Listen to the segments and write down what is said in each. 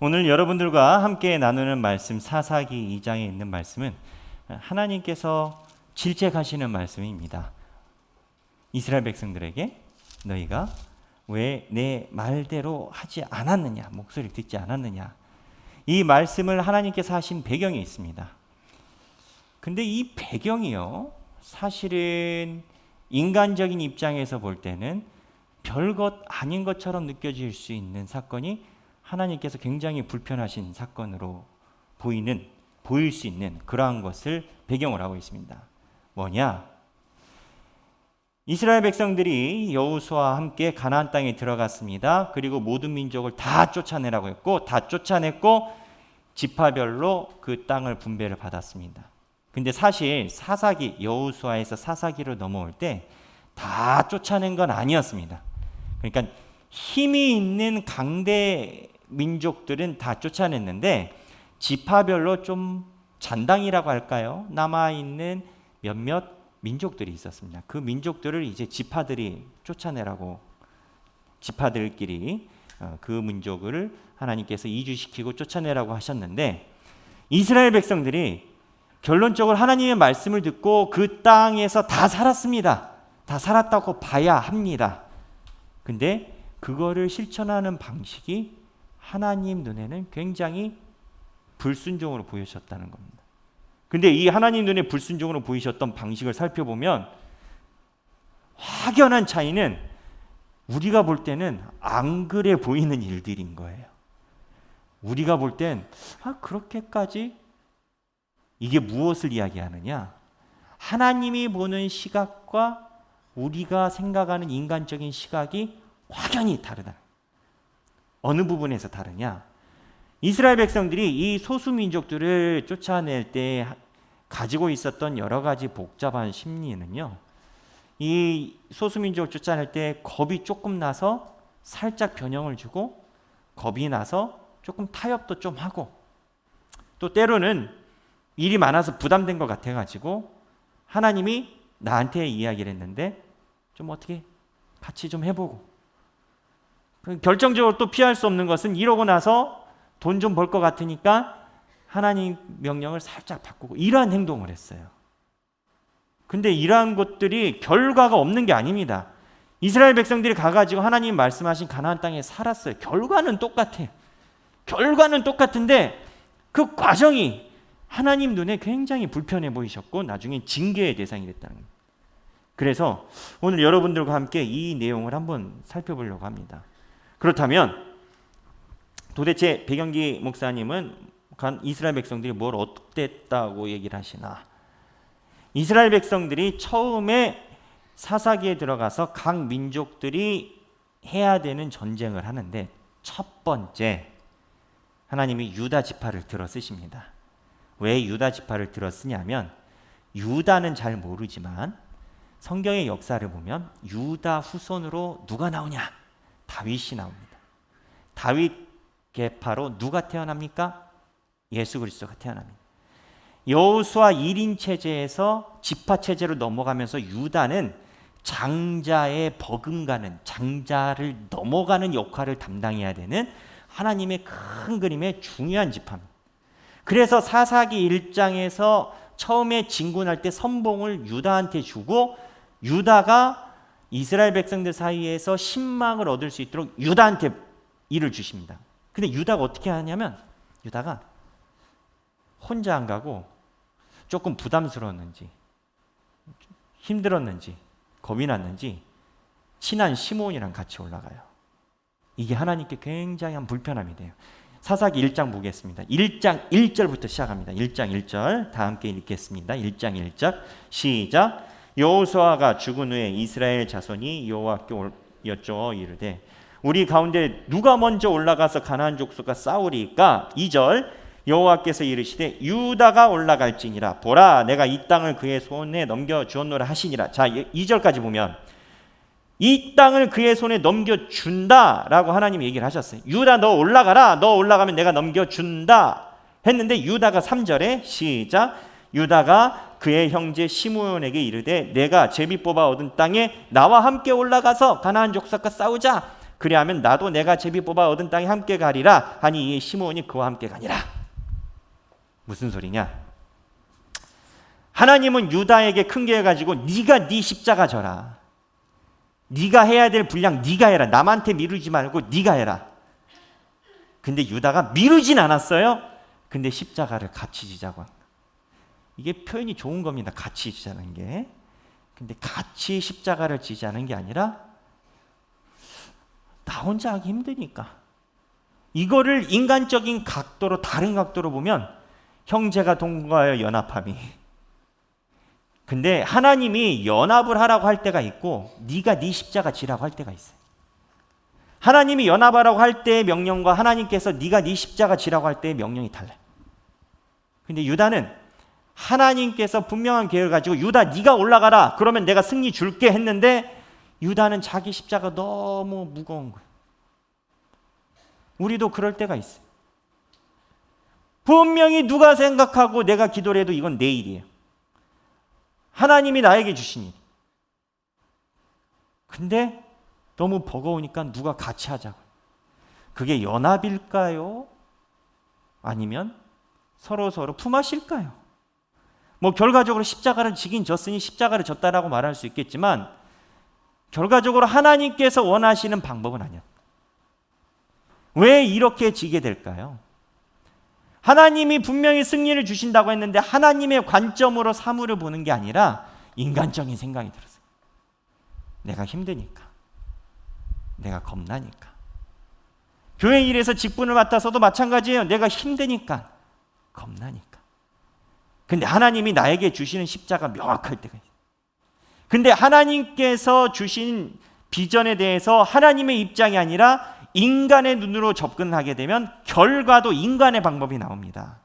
오늘 여러분들과 함께 나누는 말씀 사사기 2장에 있는 말씀은 하나님께서 질책하시는 말씀입니다. 이스라엘 백성들에게 너희가 왜 내 말대로 하지 않았느냐, 목소리를 듣지 않았느냐, 이 말씀을 하나님께서 하신 배경이 있습니다. 근데 이 배경이요, 사실은 인간적인 입장에서 볼 때는 별것 아닌 것처럼 느껴질 수 있는 사건이 하나님께서 굉장히 불편하신 사건으로 보일 수 있는 그러한 것을 배경으로 하고 있습니다. 뭐냐? 이스라엘 백성들이 여호수아와 함께 가나안 땅에 들어갔습니다. 그리고 모든 민족을 다 쫓아내라고 했고, 다 쫓아냈고 지파별로 그 땅을 분배를 받았습니다. 근데 사실 여호수아에서 사사기로 넘어올 때 다 쫓아낸 건 아니었습니다. 그러니까 힘이 있는 강대 민족들은 다 쫓아냈는데 지파별로 좀 잔당이라고 할까요? 남아있는 몇몇 민족들이 있었습니다. 그 민족들을 이제 지파들이 쫓아내라고, 지파들끼리 그 민족을 하나님께서 이주시키고 쫓아내라고 하셨는데, 이스라엘 백성들이 결론적으로 하나님의 말씀을 듣고 그 땅에서 다 살았습니다. 다 살았다고 봐야 합니다. 근데 그거를 실천하는 방식이 하나님 눈에는 굉장히 불순종으로 보이셨다는 겁니다. 근데 이 하나님 눈에 불순종으로 보이셨던 방식을 살펴보면 확연한 차이는 우리가 볼 때는 안 그래 보이는 일들인 거예요. 우리가 볼 땐 그렇게까지? 이게 무엇을 이야기하느냐? 하나님이 보는 시각과 우리가 생각하는 인간적인 시각이 확연히 다르다. 어느 부분에서 다르냐? 이스라엘 백성들이 이 소수민족들을 쫓아낼 때 가지고 있었던 여러 가지 복잡한 심리는요, 이 소수민족을 쫓아낼 때 겁이 조금 나서 살짝 변형을 주고, 겁이 나서 조금 타협도 좀 하고, 또 때로는 일이 많아서 부담된 것 같아가지고 하나님이 나한테 이야기를 했는데 좀 어떻게 같이 좀 해보고, 결정적으로 또 피할 수 없는 것은 이러고 나서 돈 좀 벌 것 같으니까 하나님 명령을 살짝 바꾸고, 이러한 행동을 했어요. 근데 이러한 것들이 결과가 없는 게 아닙니다. 이스라엘 백성들이 가가지고 하나님 말씀하신 가나안 땅에 살았어요. 결과는 똑같아요. 결과는 똑같은데 그 과정이 하나님 눈에 굉장히 불편해 보이셨고 나중에 징계의 대상이 됐다는 겁니다. 그래서 오늘 여러분들과 함께 이 내용을 한번 살펴보려고 합니다. 그렇다면 도대체 백영기 목사님은 이스라엘 백성들이 뭘 어땠다고 얘기를 하시나? 이스라엘 백성들이 처음에 사사기에 들어가서 각 민족들이 해야 되는 전쟁을 하는데, 첫 번째 하나님이 유다 지파를 들어 쓰십니다. 왜 유다 지파를 들어 쓰냐면, 유다는 잘 모르지만 성경의 역사를 보면 유다 후손으로 누가 나오냐? 다윗이 나옵니다. 다윗 계파로 누가 태어납니까? 예수 그리스도가 태어납니다. 여호수아 1인 체제에서 지파 체제로 넘어가면서 유다는 장자의 버금가는, 장자를 넘어가는 역할을 담당해야 되는 하나님의 큰 그림의 중요한 지파입니다. 그래서 사사기 1장에서 처음에 진군할 때 선봉을 유다한테 주고, 유다가 이스라엘 백성들 사이에서 신망을 얻을 수 있도록 유다한테 일을 주십니다. 근데 유다가 어떻게 하냐면, 유다가 혼자 안 가고 조금 부담스러웠는지, 힘들었는지, 겁이 났는지 친한 시므온이랑 같이 올라가요. 이게 하나님께 굉장한 불편함이 돼요. 사사기 1장 보겠습니다. 1장 1절부터 시작합니다. 1장 1절 다 함께 읽겠습니다. 1장 1절 시작. 여호수아가 죽은 후에 이스라엘 자손이 여호와께 여쭈어 이르되 우리 가운데 누가 먼저 올라가서 가나안 족속과 싸우리까? 2절 여호와께서 이르시되 유다가 올라갈지니라. 보라, 내가 이 땅을 그의 손에 넘겨주었노라 하시니라. 자, 2절까지 보면 이 땅을 그의 손에 넘겨준다라고 하나님이 얘기를 하셨어요. 유다 너 올라가라. 너 올라가면 내가 넘겨준다 했는데, 유다가 3절에 시작. 유다가 그의 형제 시므온에게 이르되 내가 제비 뽑아 얻은 땅에 나와 함께 올라가서 가나안 족속과 싸우자. 그리하면 나도 내가 제비 뽑아 얻은 땅에 함께 가리라 하니 이에 시므온이 그와 함께 가니라. 무슨 소리냐? 하나님은 유다에게 큰 게 해가지고 네가 네 십자가 져라. 네가 해야 될 분량 네가 해라. 남한테 미루지 말고 네가 해라. 근데 유다가 미루진 않았어요. 근데 십자가를 같이 지자고. 이게 표현이 좋은 겁니다. 같이 지자는 게. 근데 같이 십자가를 지자는 게 아니라 나 혼자 하기 힘드니까. 이거를 인간적인 각도로, 다른 각도로 보면 형제가 동거하여 연합함이. 근데 하나님이 연합을 하라고 할 때가 있고 네가 네 십자가 지라고 할 때가 있어요. 하나님이 연합하라고 할 때의 명령과 하나님께서 네가 네 십자가 지라고 할 때의 명령이 달라요. 근데 유다는 하나님께서 분명한 계획을 가지고 유다 네가 올라가라 그러면 내가 승리 줄게 했는데 유다는 자기 십자가 너무 무거운 거예요. 우리도 그럴 때가 있어요. 분명히 누가 생각하고 내가 기도를 해도 이건 내 일이에요. 하나님이 나에게 주신 일. 근데 너무 버거우니까 누가 같이 하자고. 그게 연합일까요? 아니면 서로 품앗일까요? 뭐 결과적으로 십자가를 지긴 졌으니 십자가를 졌다라고 말할 수 있겠지만 결과적으로 하나님께서 원하시는 방법은 아니야. 왜 이렇게 지게 될까요? 하나님이 분명히 승리를 주신다고 했는데 하나님의 관점으로 사물을 보는 게 아니라 인간적인 생각이 들었어요. 내가 힘드니까. 내가 겁나니까. 교회 일에서 직분을 맡아서도 마찬가지예요. 내가 힘드니까. 겁나니까. 근데 하나님이 나에게 주시는 십자가 명확할 때가 있어요. 근데 하나님께서 주신 비전에 대해서 하나님의 입장이 아니라 인간의 눈으로 접근하게 되면 결과도 인간의 방법이 나옵니다.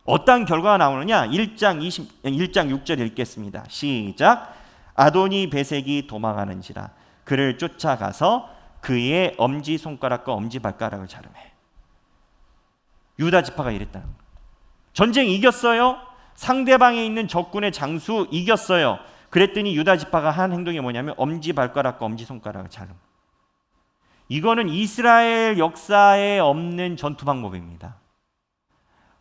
어떤 결과가 나오느냐? 1장 6절 읽겠습니다. 시작. 아도니 베색이 도망하는지라 그를 쫓아가서 그의 엄지손가락과 엄지발가락을 자르매. 유다 지파가 이랬다는 거예요. 전쟁 이겼어요. 상대방에 있는 적군의 장수 이겼어요. 그랬더니 유다 지파가 한 행동이 뭐냐면 엄지발가락과 엄지손가락을 자르매. 이거는 이스라엘 역사에 없는 전투 방법입니다.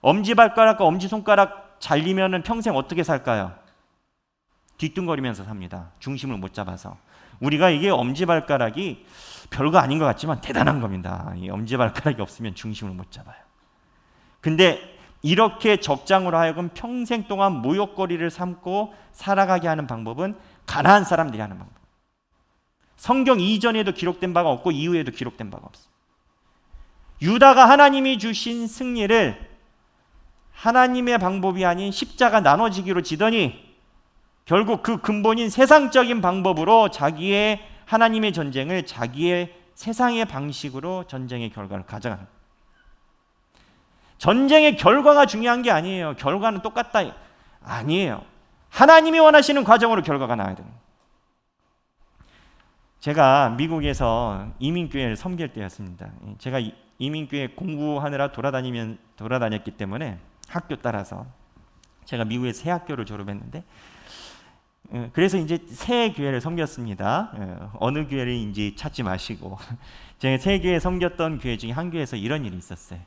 엄지발가락과 엄지손가락 잘리면 평생 어떻게 살까요? 뒤뚱거리면서 삽니다. 중심을 못 잡아서. 우리가 이게 엄지발가락이 별거 아닌 것 같지만 대단한 겁니다. 이 엄지발가락이 없으면 중심을 못 잡아요. 근데 이렇게 적장으로 하여금 평생 동안 모욕거리를 삼고 살아가게 하는 방법은 가나안 사람들이 하는 방법. 성경 이전에도 기록된 바가 없고 이후에도 기록된 바가 없어요. 유다가 하나님이 주신 승리를 하나님의 방법이 아닌 십자가 나눠지기로 지더니 결국 그 근본인 세상적인 방법으로 자기의 하나님의 전쟁을 자기의 세상의 방식으로 전쟁의 결과를 가져가는 거예요. 전쟁의 결과가 중요한 게 아니에요. 결과는 똑같다. 아니에요. 하나님이 원하시는 과정으로 결과가 나와야 됩니다. 제가 미국에서 이민교회를 섬길 때였습니다. 제가 이민교회 공부하느라 돌아다녔기 때문에 학교 따라서 제가 미국에서 새 학교를 졸업했는데 그래서 이제 새 교회를 섬겼습니다. 어느 교회인지 찾지 마시고 제가 새 교회 섬겼던 교회 중에 한 교회에서 이런 일이 있었어요.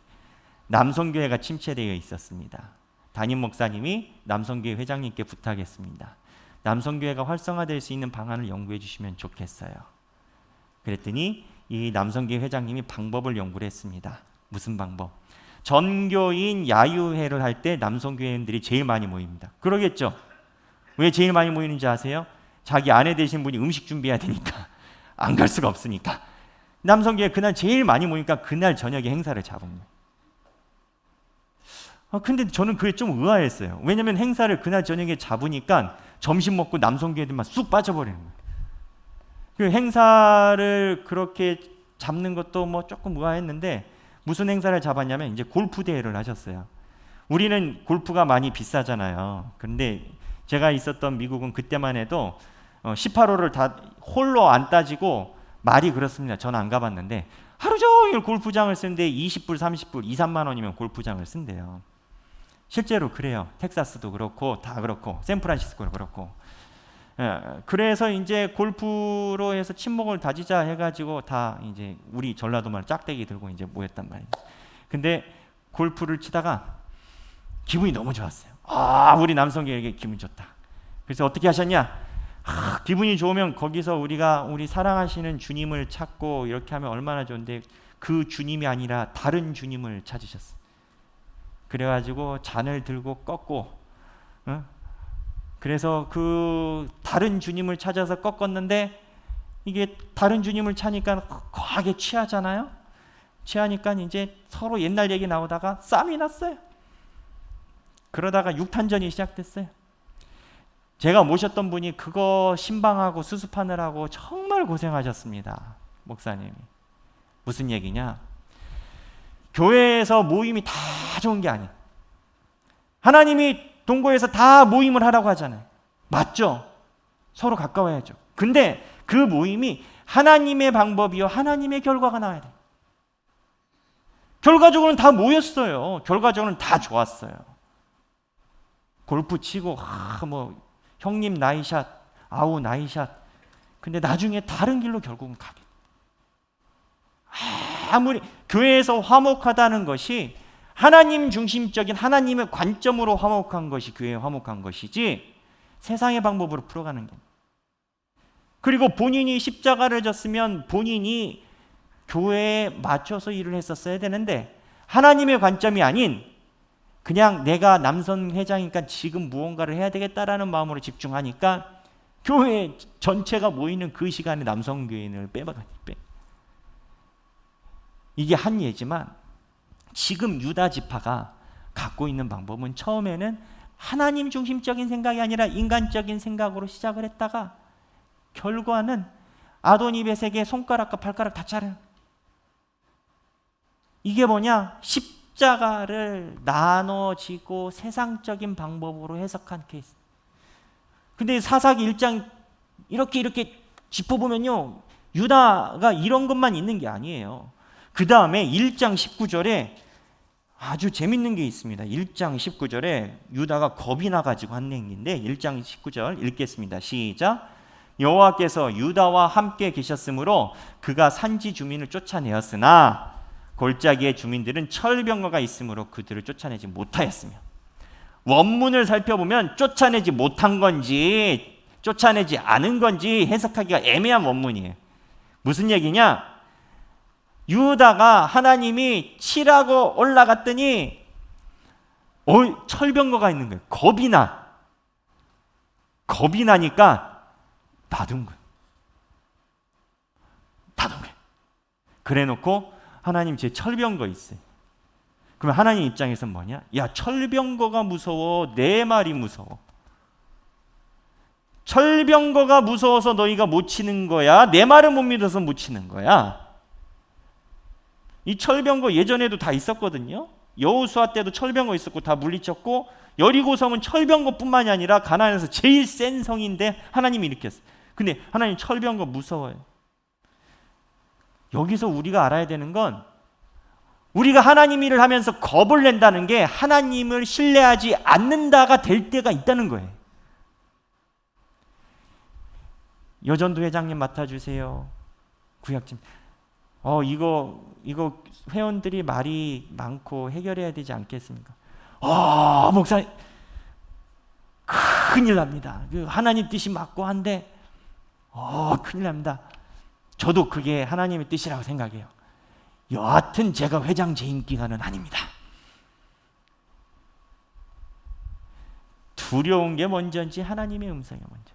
남성교회가 침체되어 있었습니다. 담임 목사님이 남성교회 회장님께 부탁했습니다. 남성교회가 활성화될 수 있는 방안을 연구해 주시면 좋겠어요. 그랬더니 이 남성교회 회장님이 방법을 연구를 했습니다. 무슨 방법? 전교인 야유회를 할 때 남성교회인들이 제일 많이 모입니다. 그러겠죠? 왜 제일 많이 모이는지 아세요? 자기 아내 되신 분이 음식 준비해야 되니까 안 갈 수가 없으니까 남성교회 그날 제일 많이 모이니까 그날 저녁에 행사를 잡은 거예요. 근데 저는 그게 좀 의아했어요. 왜냐면 행사를 그날 저녁에 잡으니까 점심 먹고 남성교회들만 쑥 빠져버리는 거예요. 그 행사를 그렇게 잡는 것도 뭐 조금 의아했는데 무슨 행사를 잡았냐면 이제 골프 대회를 하셨어요. 우리는 골프가 많이 비싸잖아요. 그런데 제가 있었던 미국은 그때만 해도 18홀을 다 홀로 안 따지고 말이 그렇습니다. 저는 안 가봤는데 하루 종일 골프장을 쓰는데 20불, 30불, 2, 3만 원이면 골프장을 쓴대요. 실제로 그래요. 텍사스도 그렇고 다 그렇고 샌프란시스코도 그렇고. 그래서 이제 골프로 해서 친목을 다지자 해가지고 다 이제 우리 전라도말 짝대기 들고 이제 모였단 말이에요. 근데 골프를 치다가 기분이 너무 좋았어요. 우리 남성에게 기분 좋다. 그래서 어떻게 하셨냐? 기분이 좋으면 거기서 우리가 우리 사랑하시는 주님을 찾고 이렇게 하면 얼마나 좋은데, 그 주님이 아니라 다른 주님을 찾으셨어요. 그래가지고 잔을 들고 꺾고, 그래서 그 다른 주님을 찾아서 꺾었는데, 이게 다른 주님을 찾으니까 과하게 취하잖아요. 취하니까 이제 서로 옛날 얘기 나오다가 싸움이 났어요. 그러다가 육탄전이 시작됐어요. 제가 모셨던 분이 그거 신방하고 수습하느라고 정말 고생하셨습니다. 목사님이. 무슨 얘기냐? 교회에서 모임이 다 좋은 게 아니에요. 하나님이 동고에서 다 모임을 하라고 하잖아요. 맞죠? 서로 가까워야죠. 근데 그 모임이 하나님의 방법이요, 하나님의 결과가 나와야 돼요. 결과적으로는 다 모였어요. 결과적으로는 다 좋았어요. 골프 치고 뭐 형님 나이샷, 아우 나이샷. 근데 나중에 다른 길로 결국은 가게. 아무리 교회에서 화목하다는 것이 하나님 중심적인 하나님의 관점으로 화목한 것이 교회에 화목한 것이지, 세상의 방법으로 풀어가는 게. 그리고 본인이 십자가를 졌으면 본인이 교회에 맞춰서 일을 했었어야 되는데, 하나님의 관점이 아닌 그냥 내가 남선 회장이니까 지금 무언가를 해야 되겠다라는 마음으로 집중하니까 교회 전체가 모이는 그 시간에 남성교인을 빼. 이게 한 예지만, 지금 유다 지파가 갖고 있는 방법은 처음에는 하나님 중심적인 생각이 아니라 인간적인 생각으로 시작을 했다가 결과는 아도니벳에게 손가락과 발가락 다 자르는. 이게 뭐냐? 십자가를 나눠지고 세상적인 방법으로 해석한 케이스. 근데 사사기 1장 이렇게 짚어보면요, 유다가 이런 것만 있는 게 아니에요. 그 다음에 1장 19절에 아주 재밌는 게 있습니다. 1장 19절에 유다가 겁이 나가지고 한 얘기인데, 1장 19절 읽겠습니다. 시작. 여호와께서 유다와 함께 계셨으므로 그가 산지 주민을 쫓아내었으나 골짜기의 주민들은 철병거가 있으므로 그들을 쫓아내지 못하였으며. 원문을 살펴보면 쫓아내지 못한 건지 쫓아내지 않은 건지 해석하기가 애매한 원문이에요. 무슨 얘기냐? 유다가 하나님이 치라고 올라갔더니 철병거가 있는 거예요. 겁이 나니까 닫은 거예요. 그래 놓고 하나님, 제 철병거 있어요. 그러면 하나님 입장에서는 뭐냐? 야, 철병거가 무서워, 내 말이 무서워. 철병거가 무서워서 너희가 못 치는 거야? 내 말을 못 믿어서 못 치는 거야? 이 철병거 예전에도 다 있었거든요. 여호수아 때도 철병거 있었고 다 물리쳤고, 여리고 성은 철병거뿐만이 아니라 가나안에서 제일 센 성인데 하나님이 일으켰어요. 근데 하나님 철병거 무서워요. 여기서 우리가 알아야 되는 건, 우리가 하나님 일을 하면서 겁을 낸다는 게 하나님을 신뢰하지 않는다가 될 때가 있다는 거예요. 여전도 회장님 맡아주세요. 구역진. 이거 회원들이 말이 많고 해결해야 되지 않겠습니까? 목사님, 큰일 납니다. 하나님 뜻이 맞고 한데 큰일 납니다. 저도 그게 하나님의 뜻이라고 생각해요. 여하튼 제가 회장 재임 기간은 아닙니다. 두려운 게 먼저인지 하나님의 음성이 먼저.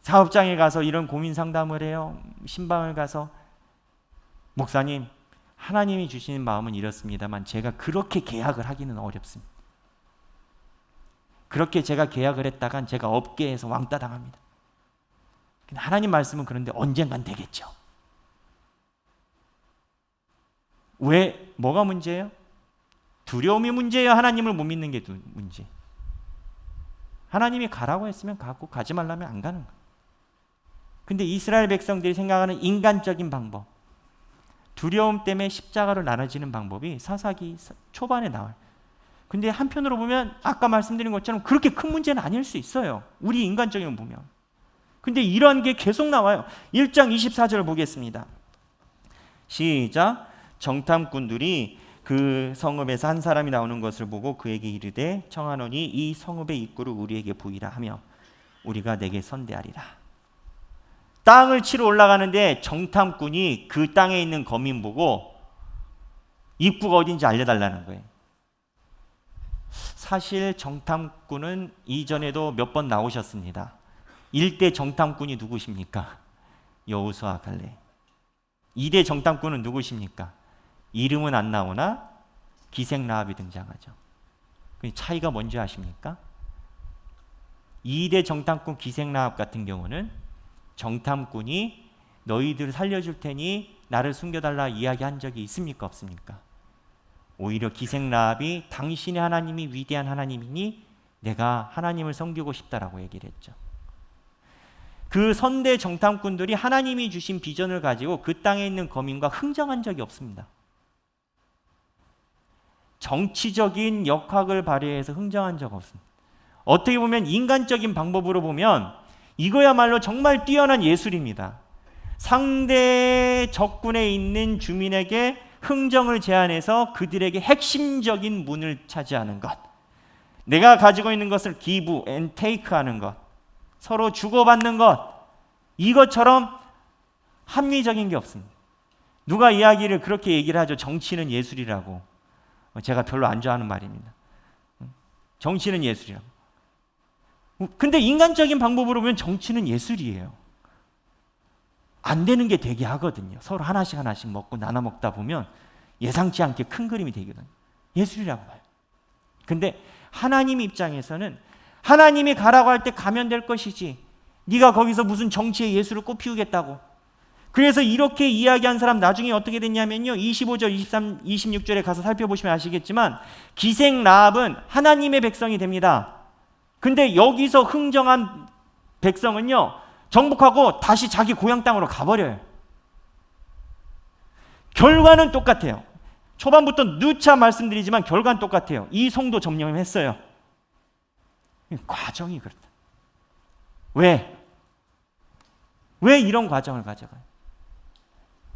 사업장에 가서 이런 고민 상담을 해요. 신방을 가서, 목사님, 하나님이 주시는 마음은 이렇습니다만 제가 그렇게 계약을 하기는 어렵습니다. 그렇게 제가 계약을 했다간 제가 업계에서 왕따 당합니다. 하나님 말씀은 그런데 언젠간 되겠죠. 왜? 뭐가 문제예요? 두려움이 문제예요? 하나님을 못 믿는 게 문제? 하나님이 가라고 했으면 가고, 가지 말라면 안 가는 거예요. 근데 이스라엘 백성들이 생각하는 인간적인 방법, 두려움 때문에 십자가로 나눠지는 방법이 사사기 초반에 나와요. 근데 한편으로 보면 아까 말씀드린 것처럼 그렇게 큰 문제는 아닐 수 있어요. 우리 인간적으로 보면. 근데 이런 게 계속 나와요. 1장 24절 보겠습니다. 시작. 정탐꾼들이 그 성읍에서 한 사람이 나오는 것을 보고 그에게 이르되 청하노니 이 성읍의 입구를 우리에게 보이라 하며 우리가 내게 선대하리라. 땅을 치러 올라가는데 정탐꾼이 그 땅에 있는 거민 보고 입구가 어딘지 알려달라는 거예요. 사실 정탐꾼은 이전에도 몇 번 나오셨습니다. 일대 정탐꾼이 누구십니까? 여호수아 갈렙. 2대 정탐꾼은 누구십니까? 이름은 안 나오나 기생라합이 등장하죠. 그 차이가 뭔지 아십니까? 2대 정탐꾼 기생라합 같은 경우는 정탐꾼이 너희들 살려줄 테니 나를 숨겨달라 이야기한 적이 있습니까? 없습니까? 오히려 기생라합이 당신의 하나님이 위대한 하나님이니 내가 하나님을 섬기고 싶다라고 얘기를 했죠. 그 선대 정탐꾼들이 하나님이 주신 비전을 가지고 그 땅에 있는 거민과 흥정한 적이 없습니다. 정치적인 역학을 발휘해서 흥정한 적 없습니다. 어떻게 보면 인간적인 방법으로 보면 이거야말로 정말 뛰어난 예술입니다. 상대 적군에 있는 주민에게 흥정을 제안해서 그들에게 핵심적인 문을 차지하는 것, 내가 가지고 있는 것을 give and take 하는 것, 서로 주고받는 것, 이것처럼 합리적인 게 없습니다. 누가 이야기를 그렇게 얘기를 하죠. 정치는 예술이라고. 제가 별로 안 좋아하는 말입니다. 정치는 예술이라고. 근데 인간적인 방법으로 보면 정치는 예술이에요. 안 되는 게 되게 하거든요. 서로 하나씩 하나씩 먹고 나눠 먹다 보면 예상치 않게 큰 그림이 되거든요. 예술이라고 봐요. 근데 하나님 입장에서는 하나님이 가라고 할 때 가면 될 것이지 네가 거기서 무슨 정치의 예술을 꽃피우겠다고. 그래서 이렇게 이야기한 사람 나중에 어떻게 됐냐면요, 25절, 23, 26절에 가서 살펴보시면 아시겠지만 기생라합은 하나님의 백성이 됩니다. 근데 여기서 흥정한 백성은요 정복하고 다시 자기 고향 땅으로 가버려요. 결과는 똑같아요. 초반부터 누차 말씀드리지만 결과는 똑같아요. 이 성도 점령했어요. 과정이 그렇다. 왜 이런 과정을 가져가요?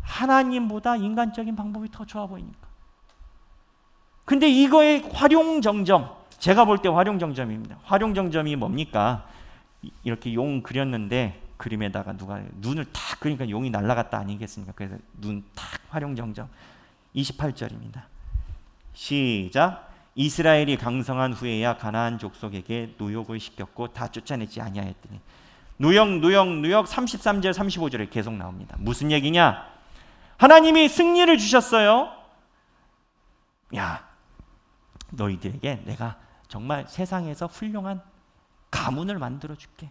하나님보다 인간적인 방법이 더 좋아 보이니까. 근데 이거의 활용정점, 제가 볼 때 활용정점입니다. 활용정점이 뭡니까? 이렇게 용 그렸는데 그림에다가 누가 눈을 탁 그러니까 용이 날아갔다 아니겠습니까? 그래서 눈 탁 활용정점. 28절입니다. 시작. 이스라엘이 강성한 후에야 가나안 족속에게 노역을 시켰고 다 쫓아내지 아니하였더니. 누역 33절 35절에 계속 나옵니다. 무슨 얘기냐? 하나님이 승리를 주셨어요. 야, 너희들에게 내가 정말 세상에서 훌륭한 가문을 만들어 줄게.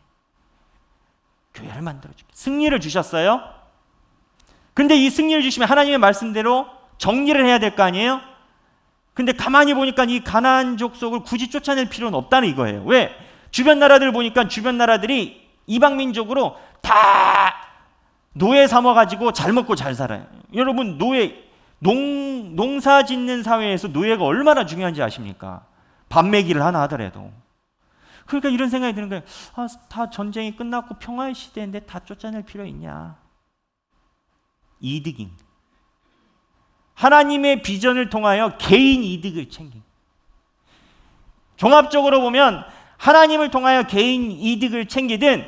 교회를 만들어 줄게. 승리를 주셨어요. 근데 이 승리를 주시면 하나님의 말씀대로 정리를 해야 될 거 아니에요? 근데 가만히 보니까 이 가나안 족속을 굳이 쫓아낼 필요는 없다는 이거예요. 왜? 주변 나라들 보니까 주변 나라들이 이방 민족으로 다 노예 삼아가지고 잘 먹고 잘 살아요. 여러분 노예, 농사 짓는 사회에서 노예가 얼마나 중요한지 아십니까? 밥 먹이를 하나 하더라도. 그러니까 이런 생각이 드는 거예요. 다 전쟁이 끝났고 평화의 시대인데 다 쫓아낼 필요 있냐? 이득인. 하나님의 비전을 통하여 개인 이득을 챙긴. 종합적으로 보면 하나님을 통하여 개인 이득을 챙기든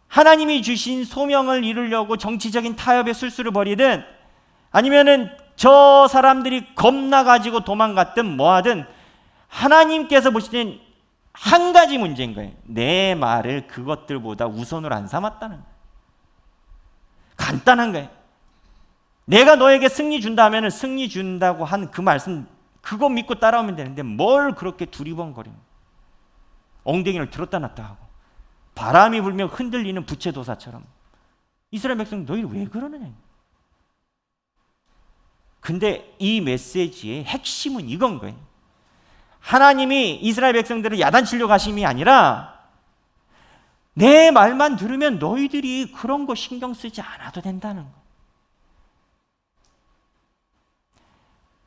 하나님이 주신 소명을 이루려고 정치적인 타협의 술수를 벌이든 아니면은 저 사람들이 겁나 가지고 도망갔든 뭐하든 하나님께서 보시는 한 가지 문제인 거예요. 내 말을 그것들보다 우선으로 안 삼았다는 거예요. 간단한 거예요. 내가 너에게 승리 준다 하면 승리 준다고 한 그 말씀 그거 믿고 따라오면 되는데 뭘 그렇게 두리번거리는 엉덩이를 들었다 놨다 하고 바람이 불면 흔들리는 부채도사처럼 이스라엘 백성 너희 왜 그러느냐. 근데 이 메시지의 핵심은 이건 거예요. 하나님이 이스라엘 백성들을 야단치려고 하심이 아니라 내 말만 들으면 너희들이 그런 거 신경 쓰지 않아도 된다는 거.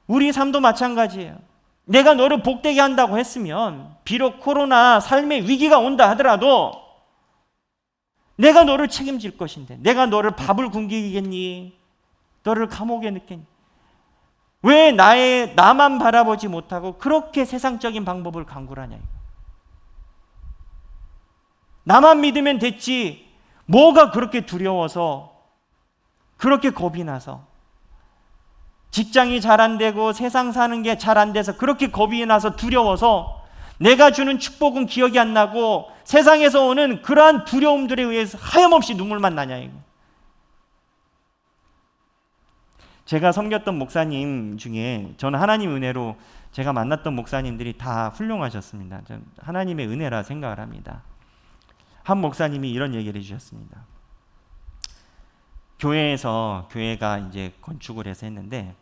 우리 삶도 마찬가지예요. 내가 너를 복되게 한다고 했으면 비록 코로나 삶의 위기가 온다 하더라도 내가 너를 책임질 것인데 내가 너를 밥을 굶기겠니? 너를 감옥에 넣겠니? 왜 나만 바라보지 못하고 그렇게 세상적인 방법을 강구하냐? 나만 믿으면 됐지. 뭐가 그렇게 두려워서, 그렇게 겁이 나서, 직장이 잘 안 되고 세상 사는 게 잘 안 돼서 그렇게 겁이 나서 두려워서 내가 주는 축복은 기억이 안 나고 세상에서 오는 그러한 두려움들에 의해서 하염없이 눈물만 나냐 이거. 제가 섬겼던 목사님 중에 저는 하나님 은혜로 제가 만났던 목사님들이 다 훌륭하셨습니다. 저는 하나님의 은혜라 생각을 합니다. 한 목사님이 이런 얘기를 해주셨습니다. 교회가 이제 건축을 해서 했는데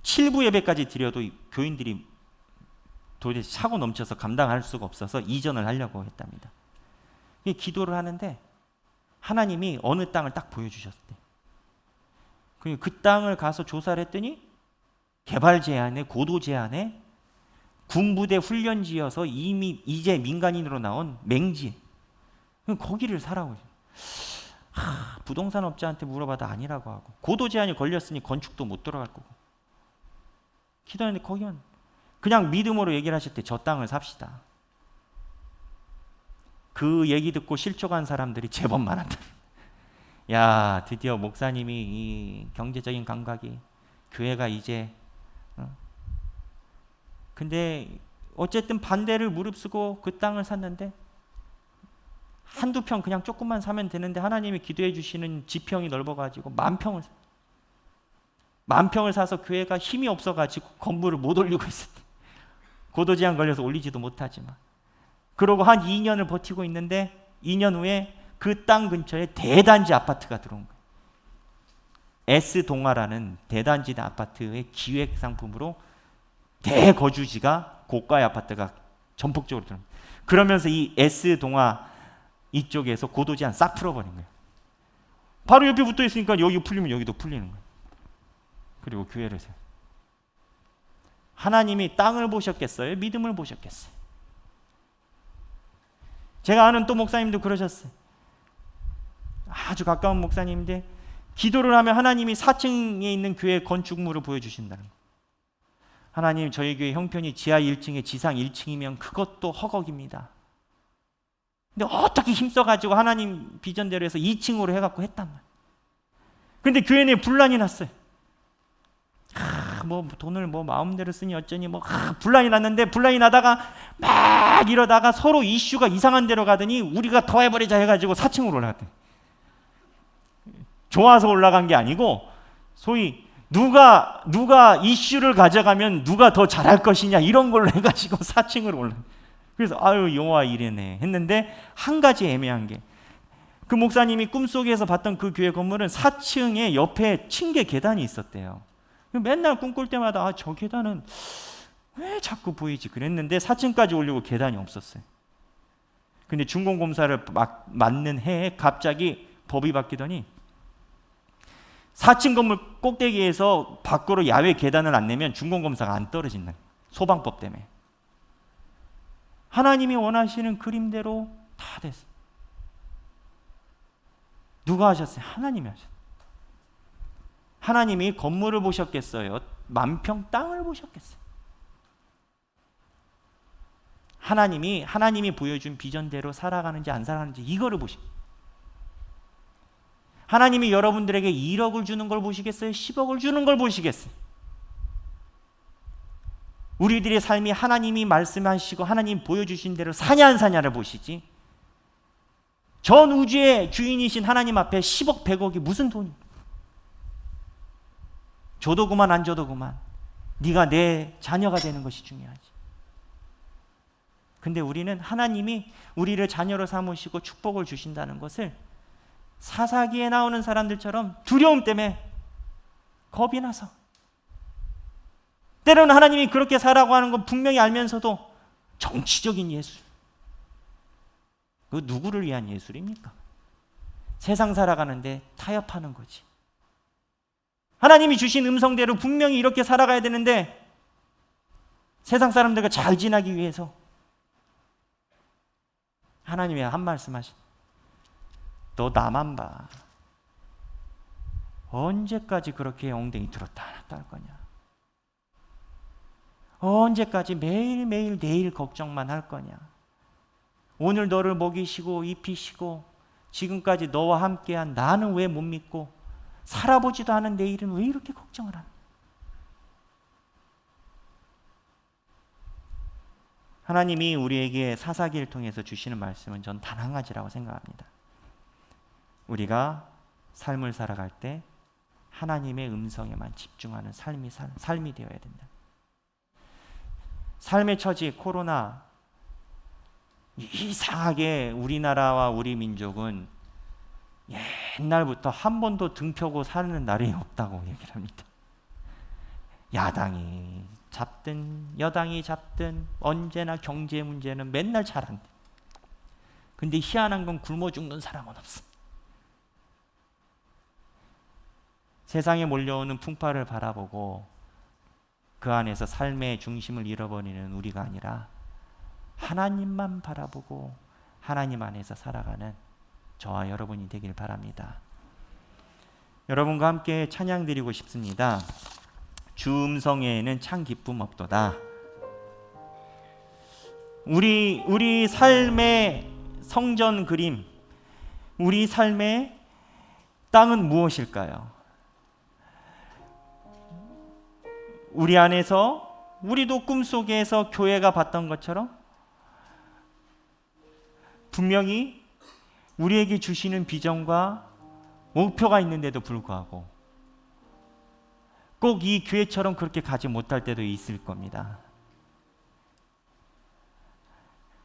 7부 예배까지 드려도 교인들이 도대체 차고 넘쳐서 감당할 수가 없어서 이전을 하려고 했답니다. 기도를 하는데 하나님이 어느 땅을 딱 보여주셨대. 그 땅을 가서 조사를 했더니 개발 제한에, 고도 제한에 군부대 훈련지여서 이미 이제 민간인으로 나온 맹지. 거기를 사라고. 부동산 업자한테 물어봐도 아니라고 하고 고도 제한이 걸렸으니 건축도 못 들어갈 거고. 기도하는데 거기만 그냥 믿음으로 얘기를 하실 때 저 땅을 삽시다. 그 얘기 듣고 실족한 사람들이 제법 많았다. 야, 드디어 목사님이 이 경제적인 감각이 교회가 이제 근데 어쨌든 반대를 무릅쓰고 그 땅을 샀는데 한두 평 그냥 조금만 사면 되는데 하나님이 기도해 주시는 지평이 넓어가지고 만 평을 사서 교회가 힘이 없어가지고 건물을 못 올리고 있었대. 고도 제한 걸려서 올리지도 못하지만 그러고 한 2년을 버티고 있는데 2년 후에 그 땅 근처에 대단지 아파트가 들어온 거예요. S동화라는 대단지 아파트의 기획 상품으로 대거주지가 고가의 아파트가 전폭적으로 들어옵니다. 그러면서 이 S동화 이쪽에서 고도 제한 싹 풀어버린 거예요. 바로 옆에 붙어 있으니까 여기 풀리면 여기도 풀리는 거예요. 그리고 교회를 세워. 하나님이 땅을 보셨겠어요? 믿음을 보셨겠어요? 제가 아는 또 목사님도 그러셨어요. 아주 가까운 목사님인데 기도를 하면 하나님이 4층에 있는 교회 건축물을 보여주신다는 거예요. 하나님, 저희 교회 형편이 지하 1층에 지상 1층이면 그것도 허걱입니다. 근데 어떻게 힘써가지고 하나님 비전대로 해서 2층으로 해갖고 했단 말이에요. 근데 교회 내에 분란이 났어요. 뭐 돈을 뭐 마음대로 쓰니 어쩌니 분란이 났는데 분란이 나다가 막 이러다가 서로 이슈가 이상한 데로 가더니 우리가 더 해버리자 해가지고 4층으로 올라갔대. 좋아서 올라간 게 아니고 소위 누가 이슈를 가져가면 누가 더 잘할 것이냐 이런 걸로 해가지고 4층으로 올라. 그래서 아유 여호와 이래네 했는데 한 가지 애매한 게 그 목사님이 꿈속에서 봤던 그 교회 건물은 4층에 옆에 층계 계단이 있었대요. 맨날 꿈꿀 때마다 저 계단은 왜 자꾸 보이지 그랬는데 4층까지 오려고 계단이 없었어요. 근데 준공검사를 맞는 해에 갑자기 법이 바뀌더니 4층 건물 꼭대기에서 밖으로 야외 계단을 안 내면 준공검사가 안 떨어진다. 소방법 때문에. 하나님이 원하시는 그림대로 다 됐어요. 누가 하셨어요? 하나님이 하셨어요. 하나님이 건물을 보셨겠어요? 만평 땅을 보셨겠어요? 하나님이 보여준 비전대로 살아가는지 안 살아가는지 이거를 보십니다. 하나님이 여러분들에게 1억을 주는 걸 보시겠어요? 10억을 주는 걸 보시겠어요? 우리들의 삶이 하나님이 말씀하시고 하나님 보여주신 대로 사냐 안 사냐를 보시지 전 우주의 주인이신 하나님 앞에 10억 100억이 무슨 돈이야? 줘도 그만 안 줘도 그만 네가 내 자녀가 되는 것이 중요하지. 근데 우리는 하나님이 우리를 자녀로 삼으시고 축복을 주신다는 것을 사사기에 나오는 사람들처럼 두려움 때문에 겁이 나서 때로는 하나님이 그렇게 살라고 하는 건 분명히 알면서도 정치적인 예술 그 누구를 위한 예술입니까? 세상 살아가는데 타협하는 거지. 하나님이 주신 음성대로 분명히 이렇게 살아가야 되는데 세상 사람들과 잘 지나기 위해서 하나님이 한 말씀 하신, 너 나만 봐. 언제까지 그렇게 엉덩이 들었다 놨다 할 거냐? 언제까지 매일매일 내일 걱정만 할 거냐? 오늘 너를 먹이시고 입히시고 지금까지 너와 함께한 나는 왜 못 믿고 살아보지도 않은 내일은 왜 이렇게 걱정을 하나? 하나님이 우리에게 사사기를 통해서 주시는 말씀은 전 단 한 가지라고 생각합니다. 우리가 삶을 살아갈 때 하나님의 음성에만 집중하는 삶이 되어야 된다. 삶의 처지, 코로나, 이상하게 우리나라와 우리 민족은 옛날부터 한 번도 등 펴고 사는 날이 없다고 얘기를 합니다. 야당이 잡든 여당이 잡든 언제나 경제 문제는 맨날 잘한대. 근데 희한한 건 굶어 죽는 사람은 없어. 세상에 몰려오는 풍파를 바라보고 그 안에서 삶의 중심을 잃어버리는 우리가 아니라 하나님만 바라보고 하나님 안에서 살아가는 저와 여러분이 되길 바랍니다. 여러분과 함께 찬양 드리고 싶습니다. 주 음성에는 참 기쁨 없도다. 우리 삶의 성전 그림, 우리 삶의 땅은 무엇일까요? 우리 안에서 우리도 꿈속에서 교회가 봤던 것처럼 분명히 우리에게 주시는 비전과 목표가 있는데도 불구하고 꼭 이 교회처럼 그렇게 가지 못할 때도 있을 겁니다.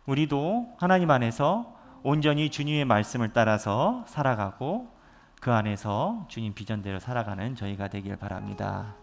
우리도 하나님 안에서 온전히 주님의 말씀을 따라서 살아가고 그 안에서 주님 비전대로 살아가는 저희가 되길 바랍니다.